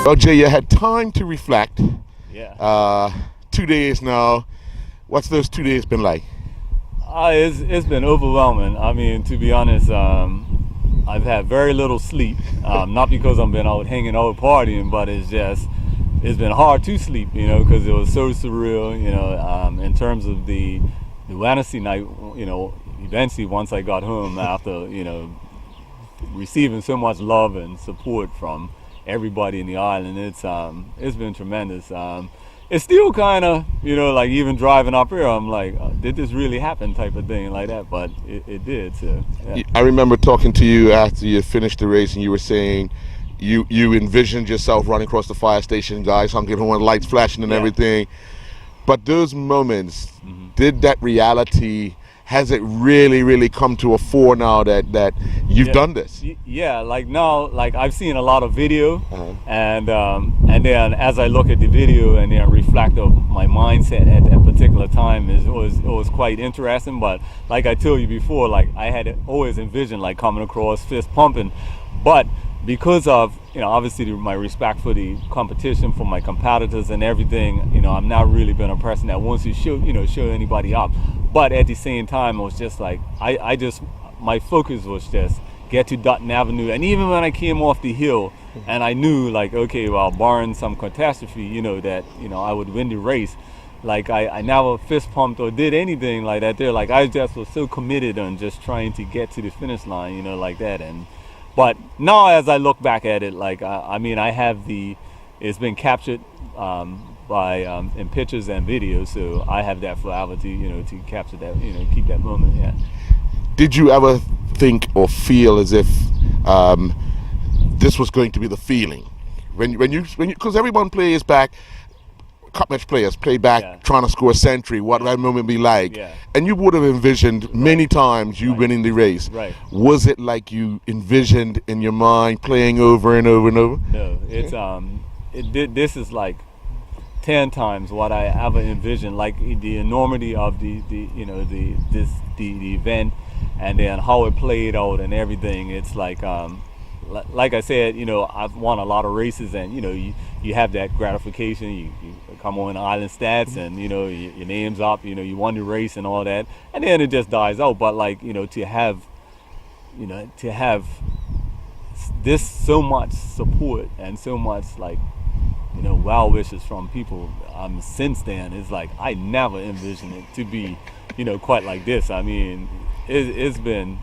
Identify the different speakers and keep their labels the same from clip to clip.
Speaker 1: Well, Jay, you had time to reflect.
Speaker 2: Yeah.
Speaker 1: 2 days now. What's those 2 days been like?
Speaker 2: It's been overwhelming. I mean, to be honest, I've had very little sleep. Not because I've been out hanging out partying, but it's been hard to sleep, because it was so surreal, in terms of the Wednesday night, eventually once I got home after, receiving so much love and support from everybody in the island. It's been tremendous. It's still kind of, like even driving up here, I'm like, did this really happen type of thing like that, but it did. So, yeah.
Speaker 1: I remember talking to you after you finished the race, and you were saying you envisioned yourself running across the fire station, guys honking horn, lights flashing and everything. But those moments, did that reality, has it really come to a fore now that you've done this?
Speaker 2: Yeah, like now, like I've seen a lot of video, and then as I look at the video and then reflect on my mindset at that particular time, it was quite interesting. But like I told you before, like I had always envisioned like coming across fist pumping, but because of obviously my respect for the competition, for my competitors and everything, I'm not really been a person that wants to show anybody up. But at the same time, it was just like my focus was just get to Dutton Avenue. And even when I came off the hill, and I knew like, okay, well, barring some catastrophe, that I would win the race. Like I never fist pumped or did anything like that there. Like I just was so committed on just trying to get to the finish line, like that. But now as I look back at it, like I have it's been captured by in pictures and videos, so I have that forever to capture that, keep that moment. Yeah.
Speaker 1: Did you ever think or feel as if this was going to be the feeling when you because everyone plays back, cup match players play back trying to score a century, what that moment be like, and you would have envisioned many times you winning the race. Was it like you envisioned in your mind playing over and over and over?
Speaker 2: No, it's this is like 10 times what I ever envisioned, like the enormity of the event, and then how it played out and everything. It's like I said, I've won a lot of races, and you have that gratification. You come on Islandstats, and your name's up. You won the race and all that, and then it just dies out. But like to have this so much support and so much like well wishes from people since then, it's like I never envisioned it to be quite like this. I mean, it's been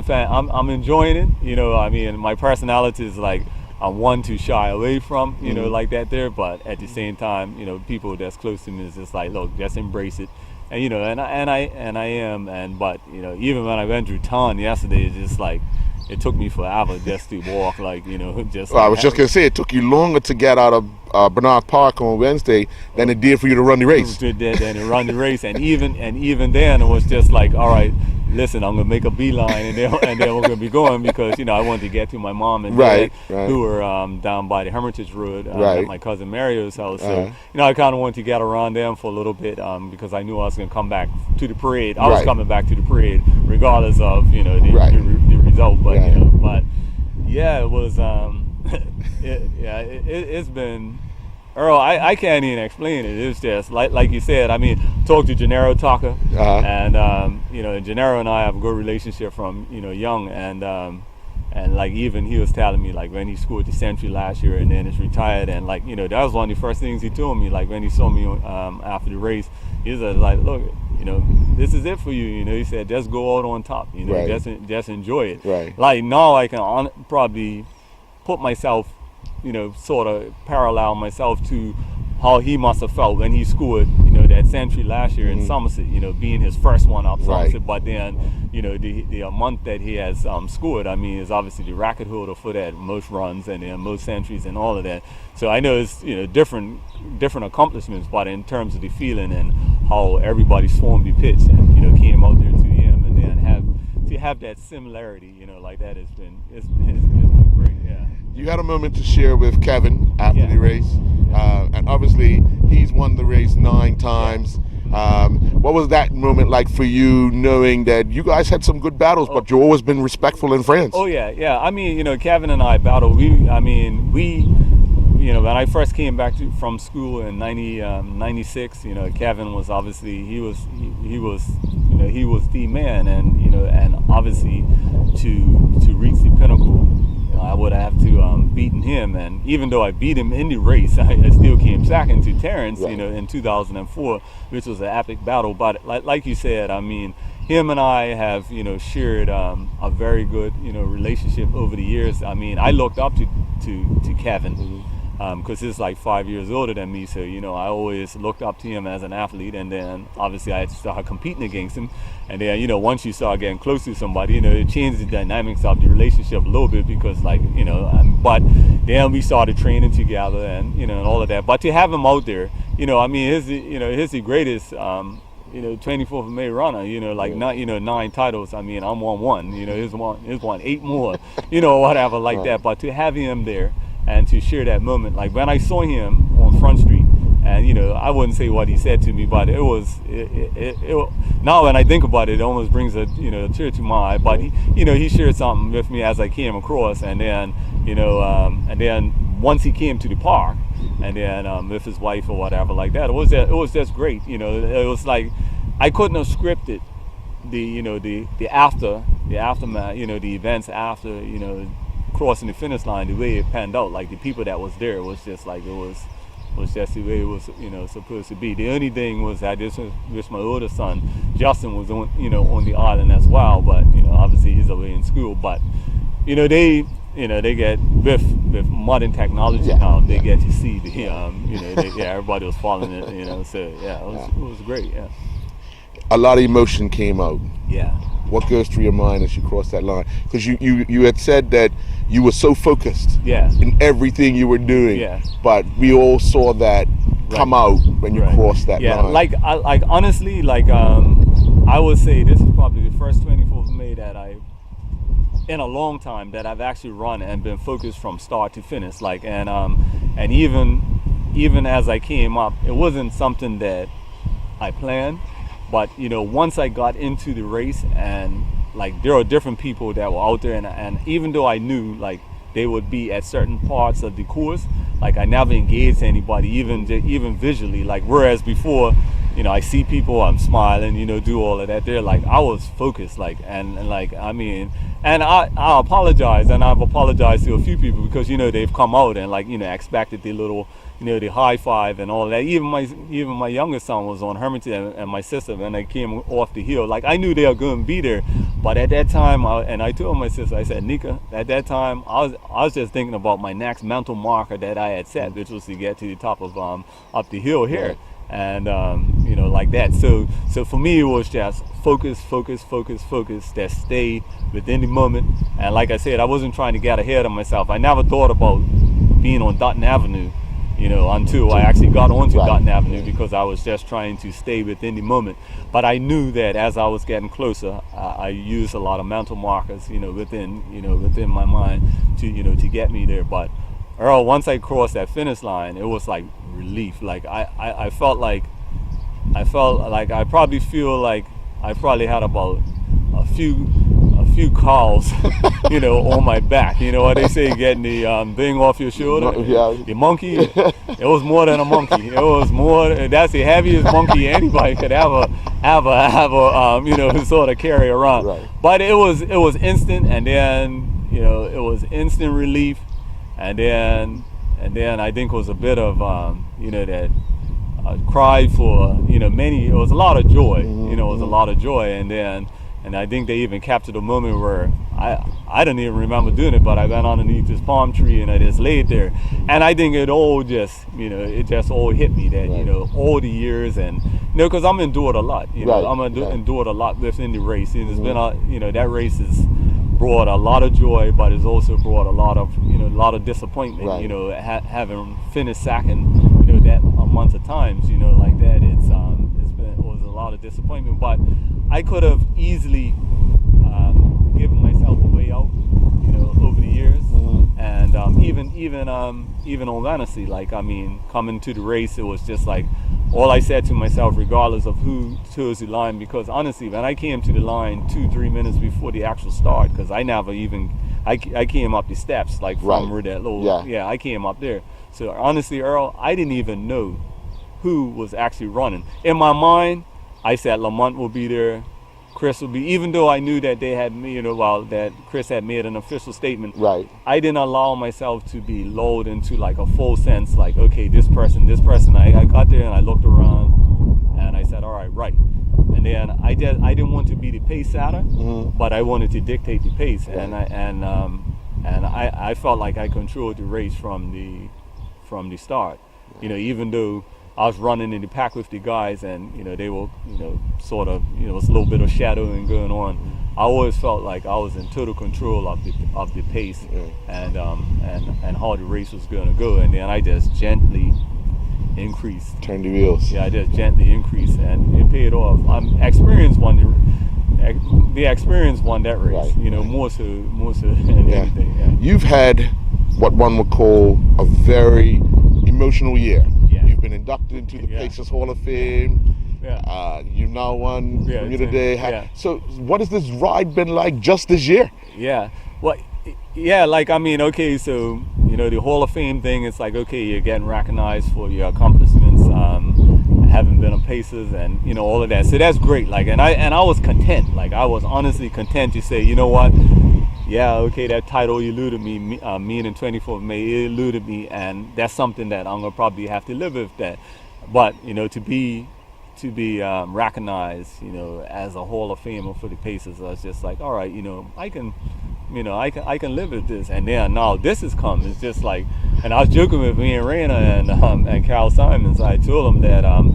Speaker 2: fun. I'm enjoying it. My personality is like I'm one to shy away from like that there, but at the same time, people that's close to me is just like, look, just embrace it. And I am, but even when I went through town yesterday, it's just like it took me forever just to walk, like just.
Speaker 1: Well, I was just gonna say it took you longer to get out of Bernard Park on Wednesday than it did for you to run the race.
Speaker 2: Than to run the race, and even then it was just like, all right, listen, I'm gonna make a beeline, and then we're gonna be going, because I wanted to get to my mom and dad who were down by the Hermitage Road at my cousin Mario's house. So I kind of wanted to get around them for a little bit because I knew I was gonna come back to the parade. I was coming back to the parade regardless of the result, but but yeah, it was it's been. Earl, I can't even explain it. It's just like you said. I mean, talk to Gennaro Tucker, and Gennaro and I have a good relationship from young, and like even he was telling me like when he scored the century last year and then is retired, and like that was one of the first things he told me, like when he saw me after the race. He was like, look, this is it for you. He said, just go out on top. Just enjoy it. Like now I can probably put myself, sort of parallel myself to how he must have felt when he scored, that century last year in Somerset, being his first one up Somerset. But then, the month that he has scored, I mean, is obviously the record holder for that, most runs and then most centuries and all of that. So I know it's, different accomplishments, but in terms of the feeling and how everybody swarmed the pitch and, came out there to him, and then have that similarity, like that it's been great, yeah.
Speaker 1: You had a moment to share with Kevin after the race, and obviously he's won the race 9 times. What was that moment like for you, knowing that you guys had some good battles, but you've always been respectful and friends?
Speaker 2: Oh yeah. I mean, Kevin and I battled. We, when I first came back from school in 96, Kevin was obviously he was the man, and obviously to reach the pinnacle, I would have to beaten him. And even though I beat him in the race, I still came second to Terrence,
Speaker 1: right.
Speaker 2: In 2004, which was an epic battle. But like you said, I mean, him and I have, shared a very good, relationship over the years. I mean, I looked up to Kevin because he's like 5 years older than me. So, I always looked up to him as an athlete. And then obviously I started competing against him. And then, once you start getting close to somebody, it changes the dynamics of the relationship a little bit because but then we started training together and all of that. But to have him out there, he's the greatest 24th of May runner, not 9 titles. I mean, I'm won 1, he's won 8 more, whatever like that. But to have him there and to share that moment, like when I saw him on Front Street, and I wouldn't say what he said to me, but it was now when I think about it, it almost brings a tear to my eye. But he shared something with me as I came across, and then once he came to the park, and then with his wife or whatever like that, it was just great. It was like I couldn't have scripted the aftermath, the events after crossing the finish line the way it panned out. Like the people that was there was just like it was just the way it was supposed to be. The only thing was I just wish my older son Justin was on on the island as well, but obviously he's away in school. But they get with modern technology now, they get to see the everybody was following it, so it was great.
Speaker 1: A lot of emotion came out.
Speaker 2: Yeah.
Speaker 1: What goes through your mind as you cross that line? Because you had said that you were so focused in everything you were doing, but we all saw that come out when you crossed that line.
Speaker 2: Like honestly, I would say this is probably the first 24th of May that in a long time that I've actually run and been focused from start to finish. And even as I came up, it wasn't something that I planned. But once I got into the race, and there are different people that were out there, and even though I knew they would be at certain parts of the course, I never engaged anybody, even visually. Whereas before, I see people, I'm smiling, do all of that. They're I was focused, and I apologize, and I've apologized to a few people because they've come out and expected the little. The high five and all that. Even my youngest son was on Hermitage, and my sister, when they came off the hill, I knew they were going to be there. But at that time, I told my sister, I said, Nika, at that time, I was just thinking about my next mental marker that I had set, which was to get to the top of up the hill here. Right. And like that. So for me, it was just focus, that stay within the moment. And like I said, I wasn't trying to get ahead of myself. I never thought about being on Dutton Avenue, until I actually got onto Dutton Avenue, because I was just trying to stay within the moment. But I knew that as I was getting closer, I used a lot of mental markers, within my mind to get me there. But Earl, once I crossed that finish line, it was like relief. I felt like I probably had about a few calls, on my back. You know what they say, getting the thing off your shoulder. The monkey. It was more than a monkey. It was more. That's the heaviest monkey anybody could ever sort of carry around.
Speaker 1: Right.
Speaker 2: But it was instant, and then it was instant relief, and then I think it was a bit of that. Cry for many. It was a lot of joy. It was a lot of joy, and I think they even captured a moment where I didn't even remember doing it, but I went underneath this palm tree and I just laid there, and I think it all just it just all hit me that all the years, and because I'm endured a lot. I'm endured a lot within the race, and it's been that race has brought a lot of joy, but it's also brought a lot of disappointment. Having finished second. That amount of times, like that, it was a lot of disappointment. But I could have easily given myself a way out, over the years, and even on Wednesday, coming to the race, it was just like all I said to myself, regardless of who chose the line, because honestly, when I came to the line 2-3 minutes before the actual start, because I never even, I came up the steps, like from where that little, I came up there. So honestly, Earl, I didn't even know who was actually running. In my mind, I said Lamont will be there, Chris will be, even though I knew that they had, that Chris had made an official statement.
Speaker 1: Right.
Speaker 2: I didn't allow myself to be lulled into like a full sense, like, okay, this person. I got there and I looked around and I said, all right. And then I didn't want to be the pace setter, but I wanted to dictate the pace, and I felt like I controlled the race from the start. Even though I was running in the pack with the guys, and they were sort of it was a little bit of shadowing going on. I always felt like I was in total control of the pace and how the race was going to go, and then I just gently increased.
Speaker 1: Turn the wheels.
Speaker 2: Yeah, I just gently increased, and it paid off. The experience won that race. More so than anything. Yeah.
Speaker 1: You've had what one would call a very emotional year. You've been inducted into the Pacers Hall of Fame. You've now won Bermuda Day. So what has this ride been like just this year? Okay, so the Hall of Fame thing, it's like, okay, you're getting recognized for your accomplishments, having been on Pacers and all of that. So that's great. And I was content. I was honestly content to say, you know what? Yeah, okay, that title eluded me, meaning 24th of May, it eluded me, and that's something that I'm gonna probably have to live with that. But to be recognized, as a Hall of Famer for the Pacers, I was just like, all right, I can live with this. And then now this has come. It's just like, and I was joking with me and Raina and Carol Simons. I told them that on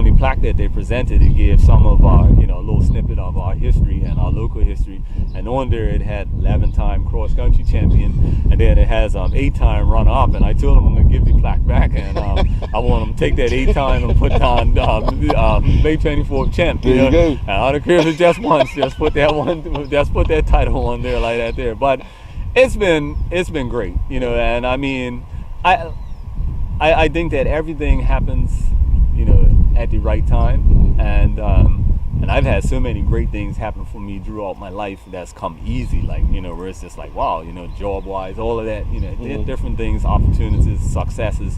Speaker 1: the plaque that they presented, it gave some of our a little snippet of our history and our local history, and on there it had 11-time cross country champion, and then it has 8-time runner up. And I told them I'm gonna give the plaque back, and I want them to take that 8-time and put down May 24th champ. There you go.
Speaker 2: And I don't care if it's just once, just put that title on there like that there. But it's been great, and I mean, I think that everything happens, at the right time, and I've had so many great things happen for me throughout my life that's come easy, where it's just like, wow, job wise, all of that, different things, opportunities, successes.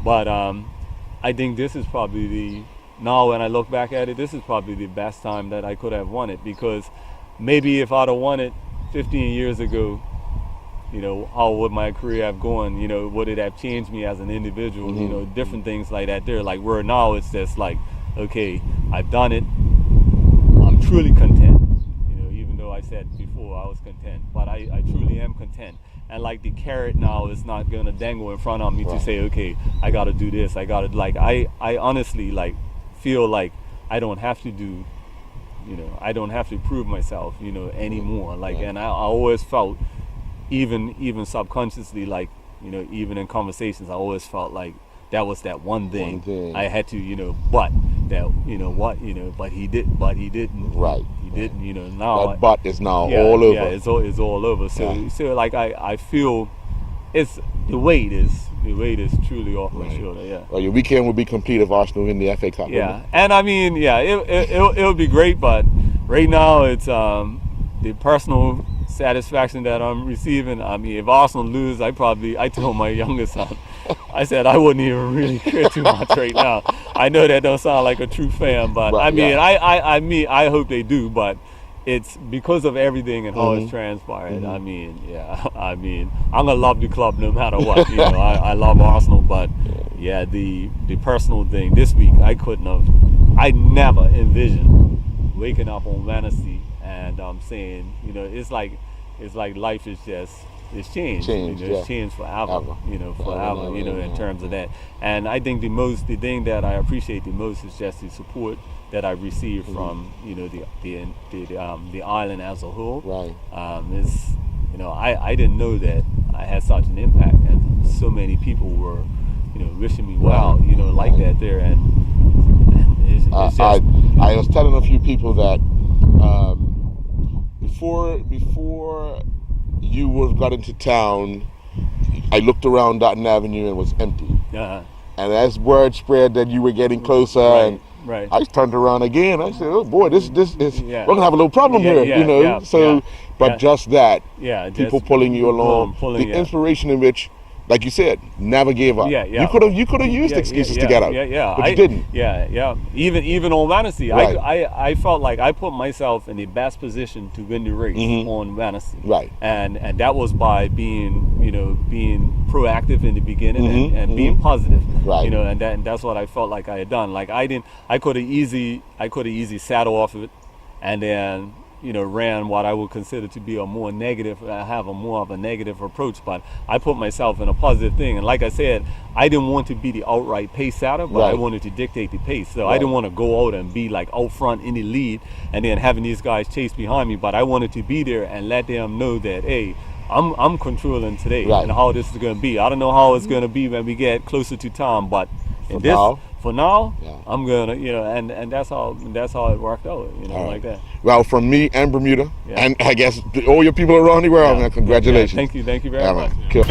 Speaker 2: But I think this is probably now when I look back at it, this is probably the best time that I could have won it, because maybe if I'd have won it 15 years ago, how would my career have gone? Would it have changed me as an individual? Different things like that there. Like where now it's just like, okay, I've done it. I'm truly content. Even though I said before I was content, but I truly am content. And like the carrot now is not gonna dangle in front of me to say, okay, I gotta do this. I gotta I honestly feel like I don't have to do, I don't have to prove myself, anymore. And I always felt, even subconsciously, even in conversations, I always felt like that was that one thing I had to, but that, but he didn't.
Speaker 1: Right.
Speaker 2: He didn't, now.
Speaker 1: That but is now all over.
Speaker 2: Yeah, it's all over. So I feel the weight is truly off my shoulder. Yeah.
Speaker 1: Well, your weekend will be complete if Arsenal win the FA Cup.
Speaker 2: Yeah, and I mean, it'll be great, but right now it's the personal satisfaction that I'm receiving. I mean, if Arsenal lose, I told my youngest son, I said I wouldn't even really care too much right now. I know that don't sound like a true fan, but I mean, I hope they do, but it's because of everything and how it's transpired. I mean, I'm gonna love the club no matter what. I love Arsenal, but the personal thing this week, I never envisioned waking up on Wednesday and saying, it's like life is just, it's changed. It's changed forever. Forever. In terms of that. And I think the thing that I appreciate the most is just the support that I received from the island as a whole.
Speaker 1: Right.
Speaker 2: I didn't know that I had such an impact, and so many people were wishing me well, like that there, and it's just,
Speaker 1: I was telling a few people that before you got into town, I looked around Dotton Avenue and it was empty. And as word spread that you were getting closer, and I turned around again. I said, "Oh boy, this is we're gonna have a little problem here," you know. But just that, people pulling you along, the inspiration in which, like you said, never gave up. You could have used excuses to get out. But you didn't.
Speaker 2: Even on Vanity, I felt like I put myself in the best position to win the race on Vanity. And that was by being proactive in the beginning and being positive. And that's what I felt like I had done. Like I could have easy sat off it and then ran what I would consider to be a more negative, have a more of a negative approach, but I put myself in a positive thing. And like I said, I didn't want to be the outright pace setter, but I wanted to dictate the pace. So I didn't want to go out and be like out front in the lead and then having these guys chase behind me, but I wanted to be there and let them know that, hey, I'm controlling today and how this is going to be. I don't know how it's going to be when we get closer to time, but for now, I'm gonna, and that's how it worked out, like that.
Speaker 1: Well, from me and Bermuda, and I guess all your people around the world, man, congratulations.
Speaker 2: Thank you very much.
Speaker 1: Cool.